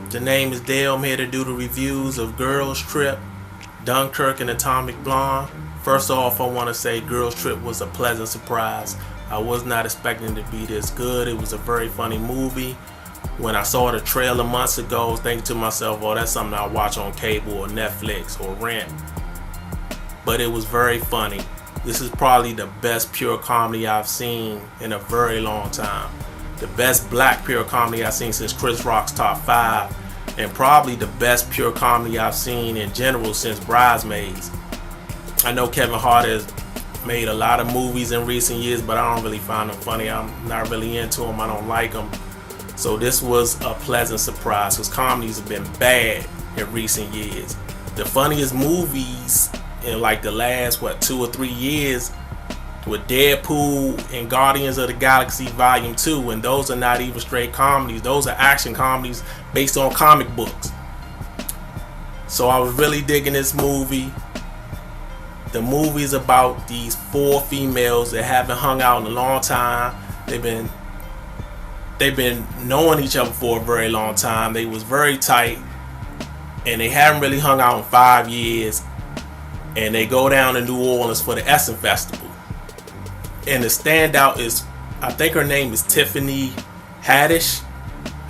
The name is Dale. I'm here to do the reviews of Girls Trip, Dunkirk, and Atomic Blonde. First off, I want to say Girls Trip was a pleasant surprise. I was not expecting it to be this good. It was a very funny movie. When I saw the trailer months ago, I was thinking to myself, oh, that's something I'll watch on cable or Netflix or rent. But it was very funny. This is probably the best pure comedy I've seen in a very long time. The best black pure comedy I've seen since Chris Rock's Top 5. And probably the best pure comedy I've seen in general since Bridesmaids. I know Kevin Hart has made a lot of movies in recent years, but I don't really find them funny. I'm not really into them. I don't like them. So this was a pleasant surprise because comedies have been bad in recent years. The funniest movies in like the last 2 or 3 years with Deadpool and Guardians of the Galaxy Volume 2, and those are not even straight comedies. Those are action comedies based on comic books. So I was really digging this movie. The movie is about these 4 females that haven't hung out in a long time. They've been knowing each other for a very long time. They was very tight, and they haven't really hung out in 5 years. And they go down to New Orleans for the Essen Festival. And the standout is, I think her name is Tiffany Haddish.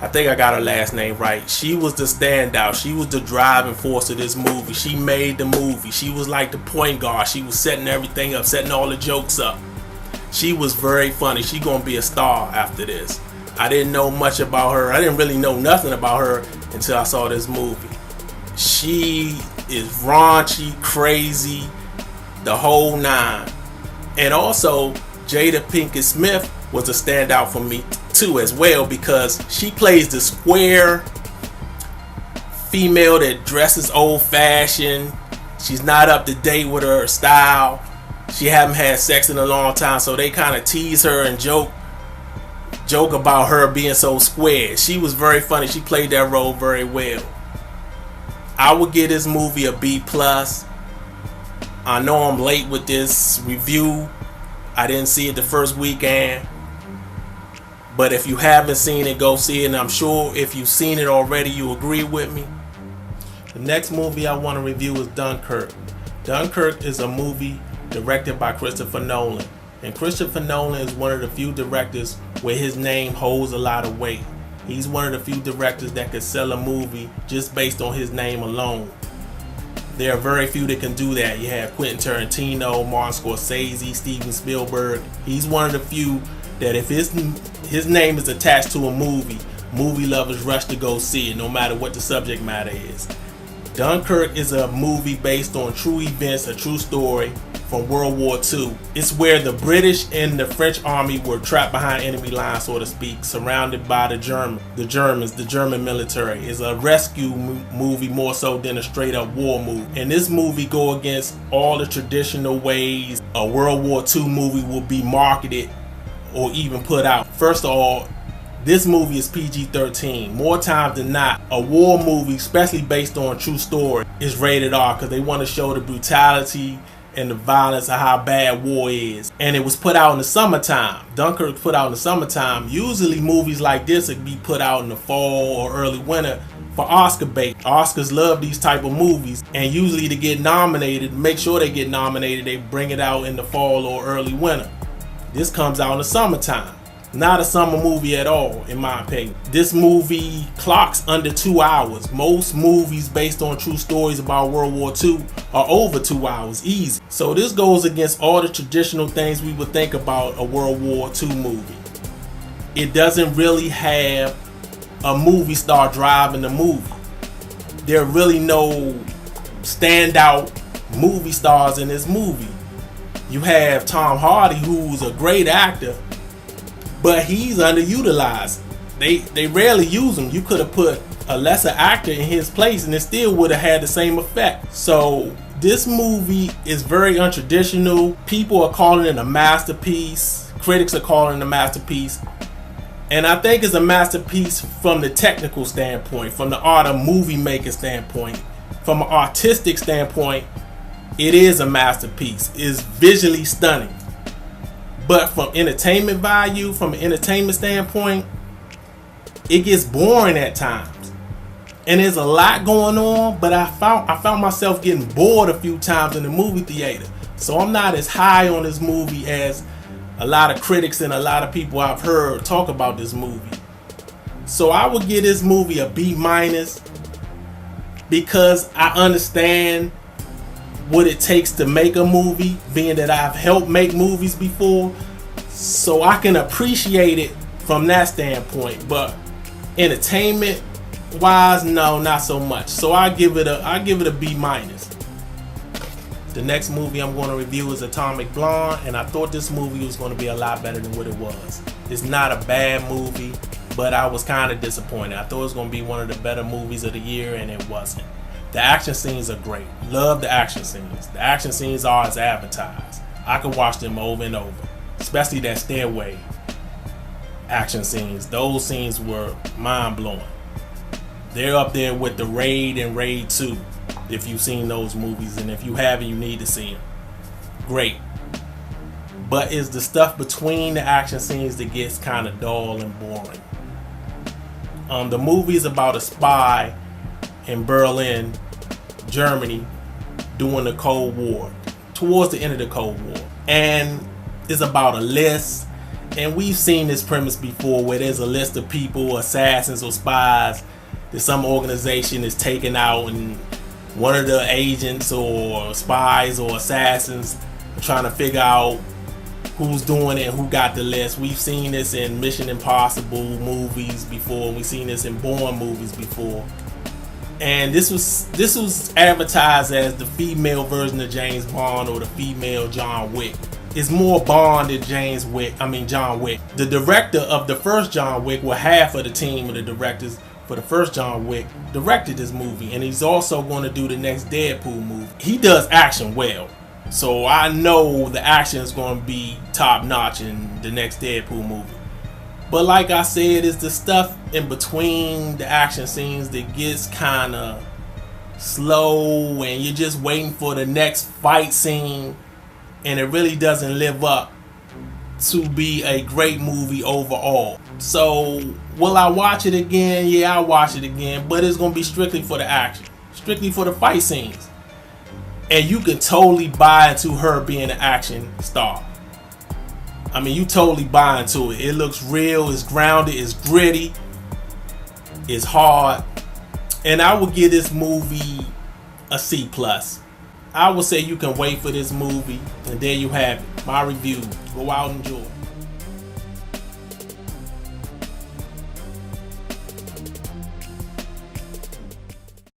I think I got her last name right. She was the standout. She was the driving force of this movie. She made the movie. She was like the point guard. She was setting everything up, setting all the jokes up. She was very funny. She gonna be a star after this. I didn't know much about her. I didn't really know nothing about her until I saw this movie. She is raunchy, crazy, the whole 9. And also, Jada Pinkett Smith was a standout for me too as well, because she plays the square female that dresses old-fashioned. She's not up to date with her style. She haven't had sex in a long time, so they kind of tease her and joke about her being so square. She was very funny. She played that role very well. I would give this movie a B+. I know I'm late with this review. I didn't see it the first weekend. But if you haven't seen it, go see it. And I'm sure if you've seen it already, you agree with me. The next movie I want to review is Dunkirk. Dunkirk is a movie directed by Christopher Nolan. And Christopher Nolan is one of the few directors where his name holds a lot of weight. He's one of the few directors that could sell a movie just based on his name alone. There are very few that can do that. You have Quentin Tarantino, Martin Scorsese, Steven Spielberg. He's one of the few that if his name is attached to a movie lovers rush to go see it, no matter what the subject matter is. Dunkirk is a movie based on true events, a true story from World War II. It's where the British and the French army were trapped behind enemy lines, so to speak, surrounded by the German military. It's a rescue movie more so than a straight up war movie. And this movie go against all the traditional ways a World War II movie will be marketed or even put out. First of all, this movie is PG-13. More times than not, a war movie, especially based on a true story, is rated R because they want to show the brutality and the violence of how bad war is. And it was put out in the summertime. Dunkirk was put out in the summertime. Usually movies like this would be put out in the fall or early winter for Oscar bait. Oscars love these type of movies, and usually to get nominated, make sure they get nominated, they bring it out in the fall or early winter. This comes out in the summertime. Not a summer movie at all, in my opinion. This movie clocks under 2 hours. Most movies based on true stories about World War II are over 2 hours, easy. So this goes against all the traditional things we would think about a World War II movie. It doesn't really have a movie star driving the movie. There are really no standout movie stars in this movie. You have Tom Hardy, who's a great actor, but he's underutilized. They rarely use him. You could have put a lesser actor in his place and it still would have had the same effect. So this movie is very untraditional. People are calling it a masterpiece. Critics are calling it a masterpiece. And I think it's a masterpiece from the technical standpoint, from the art of movie making standpoint. From an artistic standpoint, it is a masterpiece. It's visually stunning. But from entertainment value, from an entertainment standpoint, it gets boring at times. and there's a lot going on, but I found myself getting bored a few times in the movie theater. So I'm not as high on this movie as a lot of critics and a lot of people I've heard talk about this movie. So I would give this movie a B- because I understand what it takes to make a movie, being that I've helped make movies before, so I can appreciate it from that standpoint. But entertainment wise, no, not so much. So I give it a B-. The next movie I'm going to review is Atomic Blonde, and I thought this movie was going to be a lot better than what it was. It's not a bad movie, but I was kind of disappointed. I thought it was going to be one of the better movies of the year, and it wasn't. The action scenes are great. Love the action scenes. The action scenes are as advertised. I could watch them over and over, especially that stairway action scenes. Those scenes were mind-blowing. They're up there with the Raid and Raid 2, if you've seen those movies, and if you haven't, you need to see them. Great. But it's the stuff between the action scenes that gets kind of dull and boring. The movie is about a spy in Berlin, Germany, during the Cold War, towards the end of the Cold War, and it's about a list. And we've seen this premise before, where there's a list of people, assassins or spies, that some organization is taking out, and one of the agents or spies or assassins are trying to figure out who's doing it and who got the list. We've seen this in Mission Impossible movies before. We've seen this in Bourne movies before. And this was advertised as the female version of James Bond, or the female John Wick. It's more Bond than John Wick. The director of the first John Wick, well, half of the team of the directors for the first John Wick directed this movie, and he's also going to do the next Deadpool movie. He does action well, so I know the action is going to be top notch in the next Deadpool movie. But like I said, it's the stuff in between the action scenes that gets kind of slow, and you're just waiting for the next fight scene, and it really doesn't live up to be a great movie overall. So will I watch it again? Yeah, I'll watch it again, but it's going to be strictly for the action, strictly for the fight scenes. And you can totally buy into her being an action star. I mean, you totally buy into it. It looks real, it's grounded, it's gritty, it's hard. And I would give this movie a C+. I would say you can wait for this movie, and there you have it. My review. Go out and enjoy.